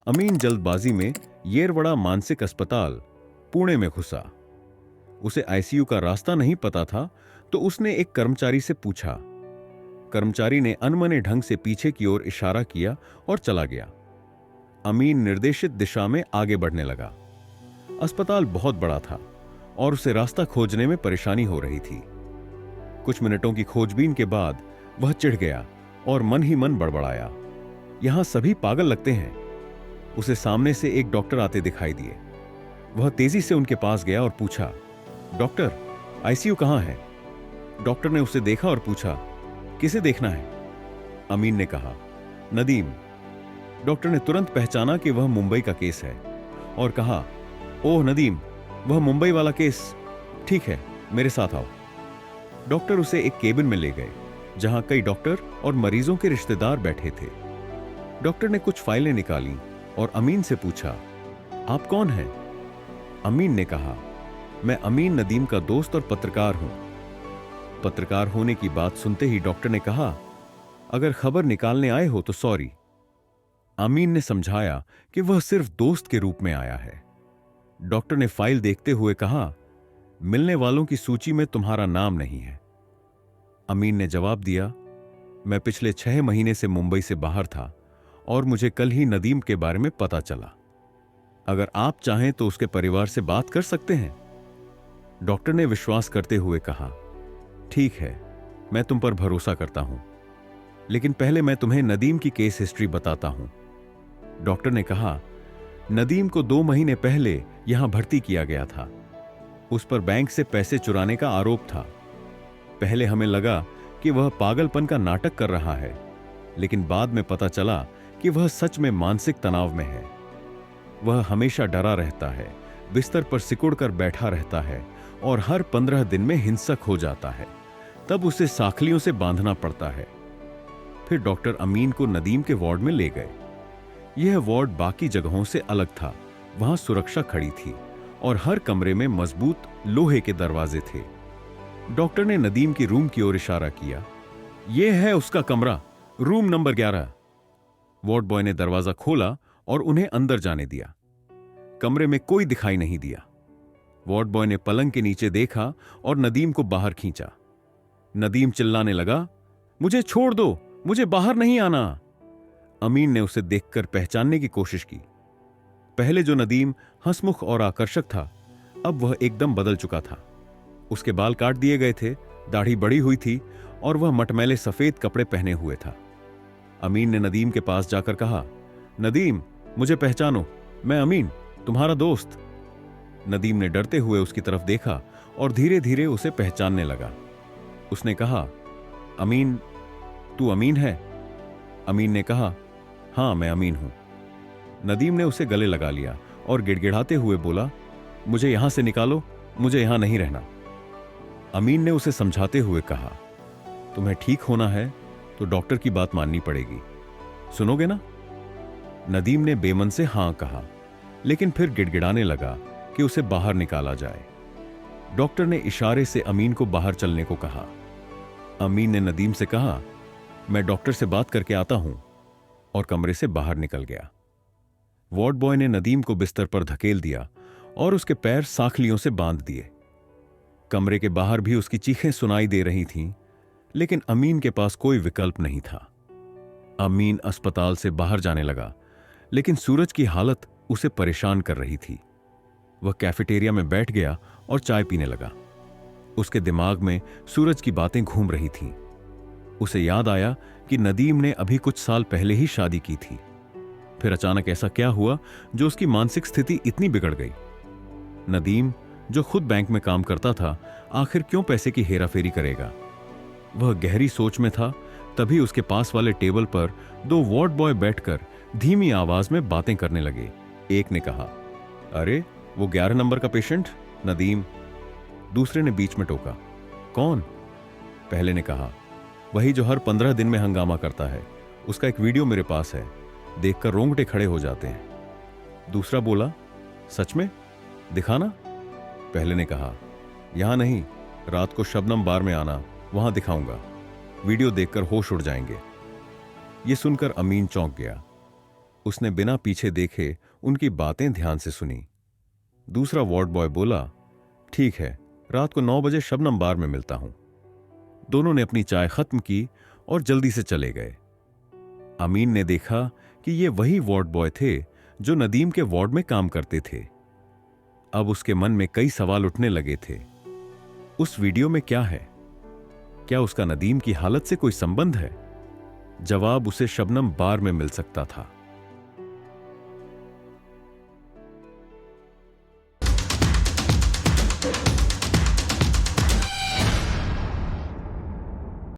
अमीन जल्दबाजी में येरवड़ा मानसिक अस्पताल पुणे में घुसा। उसे आईसीयू का रास्ता नहीं पता था, तो उसने एक कर्मचारी से पूछा। कर्मचारी ने अनमने ढंग से पीछे की ओर इशारा किया और चला गया। अमीन निर्देशित दिशा में आगे बढ़ने लगा। अस्पताल बहुत बड़ा था और उसे रास्ता खोजने में परेशानी हो रही थी। कुछ मिनटों की खोजबीन के बाद वह चिढ़ गया और मन ही मन बड़बड़ाया, यहां सभी पागल लगते हैं। उसे सामने से एक डॉक्टर आते दिखाई दिए। वह तेजी से उनके पास गया और पूछा, डॉक्टर, आईसीयू कहां है? डॉक्टर ने उसे देखा और पूछा, किसे देखना है? अमीन ने कहा, नदीम। डॉक्टर ने तुरंत पहचाना कि वह मुंबई का केस है और कहा, ओह नदीम, वह मुंबई वाला केस। ठीक है, मेरे साथ आओ। डॉक्टर उसे एक केबिन में ले गए जहां कई डॉक्टर और मरीजों के रिश्तेदार बैठे थे। डॉक्टर ने कुछ फाइलें निकाली और अमीन से पूछा, आप कौन हैं? अमीन ने कहा, मैं अमीन नदीम का दोस्त और पत्रकार हूं। पत्रकार होने की बात सुनते ही डॉक्टर ने कहा, अगर खबर निकालने आए हो तो सॉरी। अमीन ने समझाया कि वह सिर्फ दोस्त के रूप में आया है। डॉक्टर ने फाइल देखते हुए कहा, मिलने वालों की सूची में तुम्हारा नाम नहीं है। अमीन ने जवाब दिया, मैं पिछले 6 महीने से मुंबई से बाहर था और मुझे कल ही नदीम के बारे में पता चला। अगर आप चाहें तो उसके परिवार से बात कर सकते हैं। डॉक्टर ने विश्वास करते हुए कहा, ठीक है, मैं तुम पर भरोसा करता हूं, लेकिन पहले मैं तुम्हें नदीम की केस हिस्ट्री बताता हूं। डॉक्टर ने कहा, नदीम को 2 महीने पहले यहां भर्ती किया गया था। उस पर बैंक से पैसे चुराने का आरोप था। पहले हमें लगा कि वह पागलपन का नाटक कर रहा है, लेकिन बाद में पता चला कि वह सच में मानसिक तनाव में है। वह हमेशा डरा रहता है, बिस्तर पर सिकुड़कर बैठा रहता है और हर 15 दिन में हिंसक हो जाता है। तब उसे साखलियों से बांधना पड़ता है। फिर डॉक्टर अमीन को नदीम के वार्ड में ले गए। यह वार्ड बाकी जगहों से अलग था। वहां सुरक्षा खड़ी थी और हर कमरे में मजबूत लोहे के दरवाजे थे। डॉक्टर ने नदीम की रूम की ओर इशारा किया, यह है उसका कमरा, रूम नंबर 11। वार्ड बॉय ने दरवाजा खोला और उन्हें अंदर जाने दिया। कमरे में कोई दिखाई नहीं दिया। वार्ड बॉय ने पलंग के नीचे देखा और नदीम को बाहर खींचा। नदीम चिल्लाने लगा, मुझे छोड़ दो, मुझे बाहर नहीं आना। अमीन ने उसे देखकर पहचानने की कोशिश की। पहले जो नदीम हंसमुख और आकर्षक था, अब वह एकदम बदल चुका था। उसके बाल काट दिए गए थे, दाढ़ी बड़ी हुई थी और वह मटमैले सफेद कपड़े पहने हुए था। अमीन ने नदीम के पास जाकर कहा, नदीम, मुझे पहचानो, मैं अमीन, तुम्हारा दोस्त। नदीम ने डरते हुए उसकी तरफ देखा और धीरे धीरे उसे पहचानने लगा। उसने कहा, अमीन, तू अमीन है? अमीन ने कहा, हां, मैं अमीन हूं। नदीम ने उसे गले लगा लिया और गिड़गिड़ाते हुए बोला, मुझे यहां से निकालो, मुझे यहां नहीं रहना। अमीन ने उसे समझाते हुए कहा, तुम्हें ठीक होना है तो डॉक्टर की बात माननी पड़ेगी, सुनोगे ना? नदीम ने बेमन से हां कहा, लेकिन फिर गिड़गिड़ाने लगा कि उसे बाहर निकाला जाए। डॉक्टर ने इशारे से अमीन को बाहर चलने को कहा। अमीन ने नदीम से कहा, मैं डॉक्टर से बात करके आता हूं, और कमरे से बाहर निकल गया। वार्ड बॉय ने नदीम को बिस्तर पर धकेल दिया और उसके पैर साखलियों से बांध दिए। कमरे के बाहर भी उसकी चीखें सुनाई दे रही थीं, लेकिन अमीन के पास कोई विकल्प नहीं था। अमीन अस्पताल से बाहर जाने लगा, लेकिन सूरज की हालत उसे परेशान कर रही थी। वह कैफेटेरिया में बैठ गया और चाय पीने लगा। उसके दिमाग में सूरज की बातें घूम रही थीं। उसे याद आया कि नदीम ने अभी कुछ साल पहले ही शादी की थी। फिर अचानक ऐसा क्या हुआ जो उसकी मानसिक स्थिति इतनी बिगड़ गई? नदीम, जो खुद बैंक में काम करता था, आखिर क्यों पैसे की हेराफेरी करेगा? वह गहरी सोच में था, तभी उसके पास वाले टेबल पर 2 वार्ड बॉय बैठकर धीमी आवाज में बातें करने लगे। एक ने कहा, अरे वो 11 नंबर का पेशेंट नदीम। दूसरे ने बीच में टोका, कौन? पहले ने कहा, वही जो हर 15 दिन में हंगामा करता है। उसका एक वीडियो मेरे पास है, देखकर रोंगटे खड़े हो जाते हैं। दूसरा बोला, सच में? दिखाना। पहले ने कहा, यहां नहीं, रात को शबनम बार में आना, वहां दिखाऊंगा। वीडियो देखकर होश उड़ जाएंगे। यह सुनकर अमीन चौंक गया। उसने बिना पीछे देखे उनकी बातें ध्यान से सुनी। दूसरा वार्ड बॉय बोला, ठीक है, रात को 9 बजे शबनम बार में मिलता हूं। दोनों ने अपनी चाय खत्म की और जल्दी से चले गए। अमीन ने देखा कि ये वही वार्ड बॉय थे जो नदीम के वार्ड में काम करते थे। अब उसके मन में कई सवाल उठने लगे थे। उस वीडियो में क्या है? क्या उसका नदीम की हालत से कोई संबंध है? जवाब उसे शबनम बार में मिल सकता था।